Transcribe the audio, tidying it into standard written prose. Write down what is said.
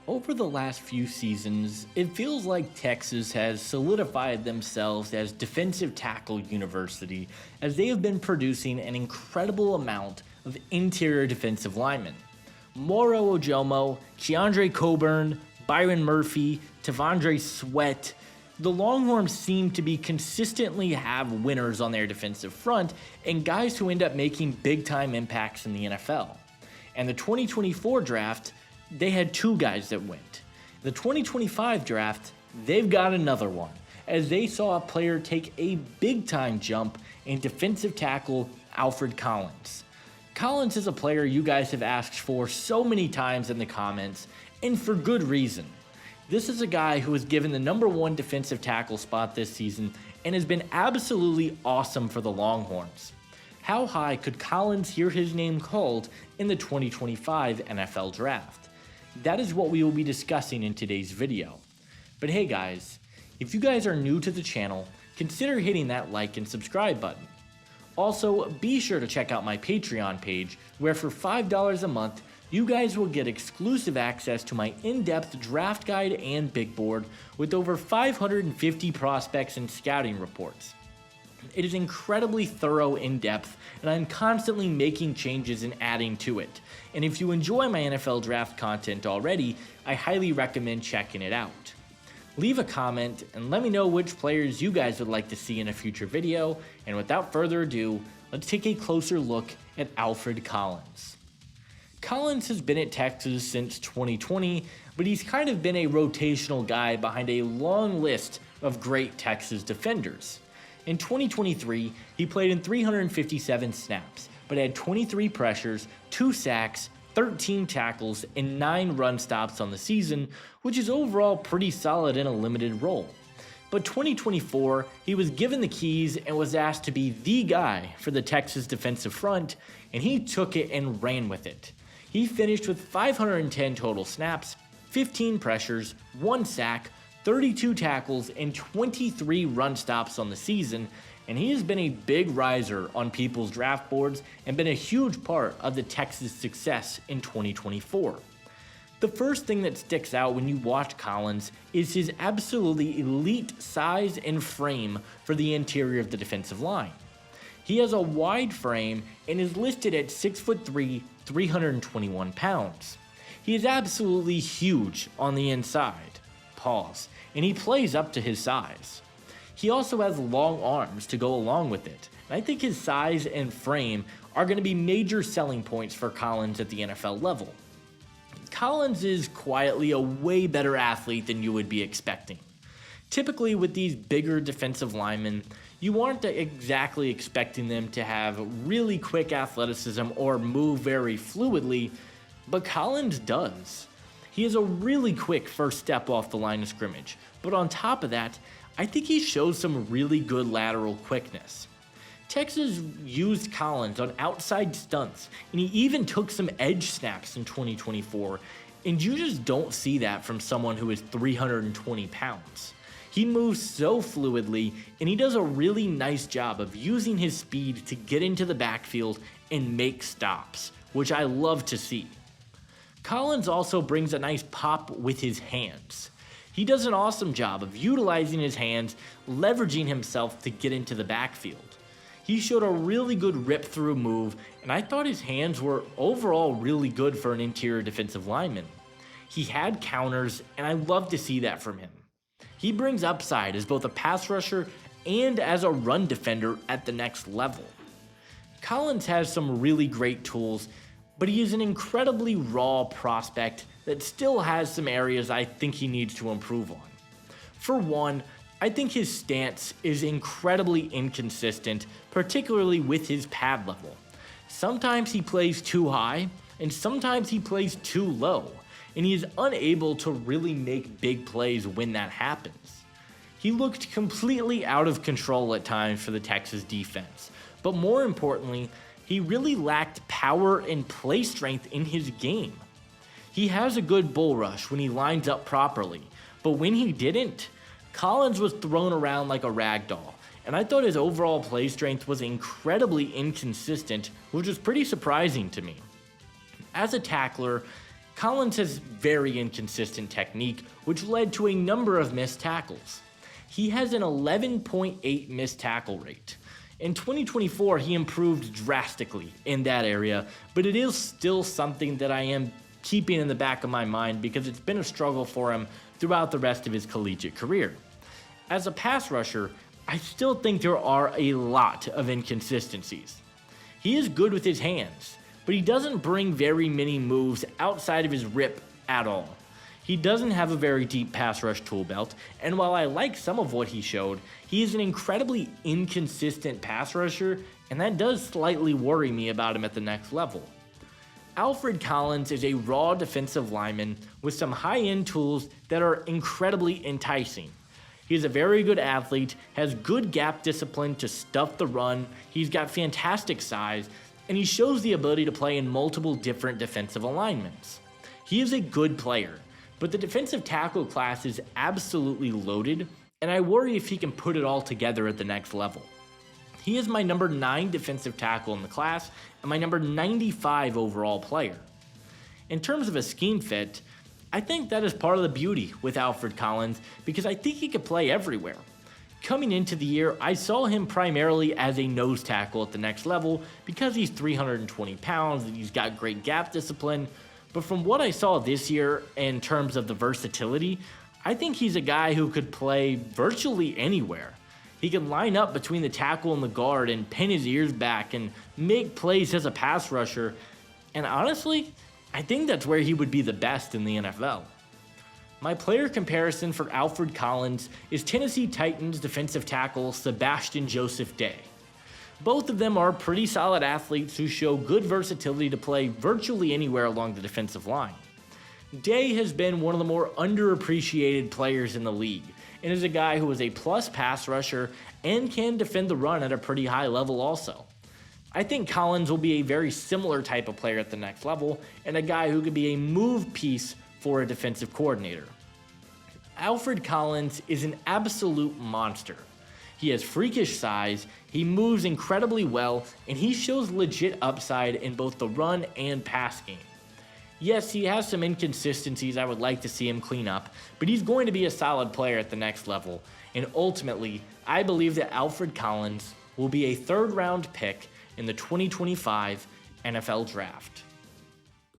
Over the last few seasons, it feels like Texas has solidified themselves as defensive tackle university as they have been producing an incredible amount of interior defensive linemen. Moro Ojomo, Keandre Coburn, Byron Murphy, Tavondre Sweat. The Longhorns seem to be consistently have winners on their defensive front and guys who end up making big time impacts in the NFL. And the 2024 draft, they had two guys that went. The 2025 draft, they've got another one, as they saw a player take a big time jump in defensive tackle Alfred Collins. Collins is a player you guys have asked for so many times in the comments, and for good reason. This is a guy who was given the #1 defensive tackle spot this season and has been absolutely awesome for the Longhorns. How high could Collins hear his name called in the 2025 NFL draft? That is what we will be discussing in today's video. But hey guys, if you guys are new to the channel, consider hitting that like and subscribe button. Also, be sure to check out my Patreon page, where for $5 a month, you guys will get exclusive access to my in-depth draft guide and big board with over 550 prospects and scouting reports. It is incredibly thorough, in-depth, and I'm constantly making changes and adding to it. And if you enjoy my NFL draft content already, I highly recommend checking it out. Leave a comment and let me know which players you guys would like to see in a future video, and without further ado, let's take a closer look at Alfred Collins. Collins has been at Texas since 2020, but he's kind of been a rotational guy behind a long list of great Texas defenders. In 2023, he played in 357 snaps, but had 23 pressures, 2 sacks, 13 tackles, and 9 run stops on the season, which is overall pretty solid in a limited role. But 2024, he was given the keys and was asked to be the guy for the Texas defensive front, and he took it and ran with it. He finished with 510 total snaps, 15 pressures, 1 sack, 32 tackles, and 23 run stops on the season, and he has been a big riser on people's draft boards and been a huge part of the Texas success in 2024. The first thing that sticks out when you watch Collins is his absolutely elite size and frame for the interior of the defensive line. He has a wide frame and is listed at 6'3", 321 pounds. He is absolutely huge on the inside. And he plays up to his size. He also has long arms to go along with it, and I think his size and frame are going to be major selling points for Collins at the NFL level. Collins is quietly a way better athlete than you would be expecting. Typically with these bigger defensive linemen, you aren't exactly expecting them to have really quick athleticism or move very fluidly, but Collins does. He has a really quick first step off the line of scrimmage, but on top of that, I think he shows some really good lateral quickness. Texas used Collins on outside stunts, and he even took some edge snaps in 2024, and you just don't see that from someone who is 320 pounds. He moves so fluidly, and he does a really nice job of using his speed to get into the backfield and make stops, which I love to see. Collins also brings a nice pop with his hands. He does an awesome job of utilizing his hands, leveraging himself to get into the backfield. He showed a really good rip-through move, and I thought his hands were overall really good for an interior defensive lineman. He had counters, and I love to see that from him. He brings upside as both a pass rusher and as a run defender at the next level. Collins has some really great tools, but he is an incredibly raw prospect that still has some areas I think he needs to improve on. For one, I think his stance is incredibly inconsistent, particularly with his pad level. Sometimes he plays too high, and sometimes he plays too low, and he is unable to really make big plays when that happens. He looked completely out of control at times for the Texas defense, but more importantly, he really lacked power and play strength in his game. He has a good bull rush when he lines up properly, but when he didn't, Collins was thrown around like a rag doll, and I thought his overall play strength was incredibly inconsistent, which was pretty surprising to me. As a tackler, Collins has very inconsistent technique, which led to a number of missed tackles. He has an 11.8 missed tackle rate. In 2024, he improved drastically in that area, but it is still something that I am keeping in the back of my mind because it's been a struggle for him throughout the rest of his collegiate career. As a pass rusher, I still think there are a lot of inconsistencies. He is good with his hands, but he doesn't bring very many moves outside of his rip at all. He doesn't have a very deep pass rush tool belt, and while I like some of what he showed, he is an incredibly inconsistent pass rusher, and that does slightly worry me about him at the next level. Alfred Collins is a raw defensive lineman with some high-end tools that are incredibly enticing. He's a very good athlete, has good gap discipline to stuff the run, he's got fantastic size, and he shows the ability to play in multiple different defensive alignments. He is a good player, but the defensive tackle class is absolutely loaded, and I worry if he can put it all together at the next level. He is my number 9 defensive tackle in the class and my number 95 overall player. In terms of a scheme fit, I think that is part of the beauty with Alfred Collins because I think he could play everywhere. Coming into the year, I saw him primarily as a nose tackle at the next level because he's 320 pounds and he's got great gap discipline. But from what I saw this year in terms of the versatility, I think he's a guy who could play virtually anywhere. He can line up between the tackle and the guard and pin his ears back and make plays as a pass rusher. And honestly, I think that's where he would be the best in the NFL. My player comparison for Alfred Collins is Tennessee Titans defensive tackle Sebastian Joseph Day. Both of them are pretty solid athletes who show good versatility to play virtually anywhere along the defensive line. Day has been one of the more underappreciated players in the league and is a guy who is a plus pass rusher and can defend the run at a pretty high level also. I think Collins will be a very similar type of player at the next level and a guy who could be a move piece for a defensive coordinator. Alfred Collins is an absolute monster. He has freakish size, he moves incredibly well, and he shows legit upside in both the run and pass game. Yes, he has some inconsistencies I would like to see him clean up, but he's going to be a solid player at the next level, and ultimately, I believe that Alfred Collins will be a third-round pick in the 2025 NFL Draft.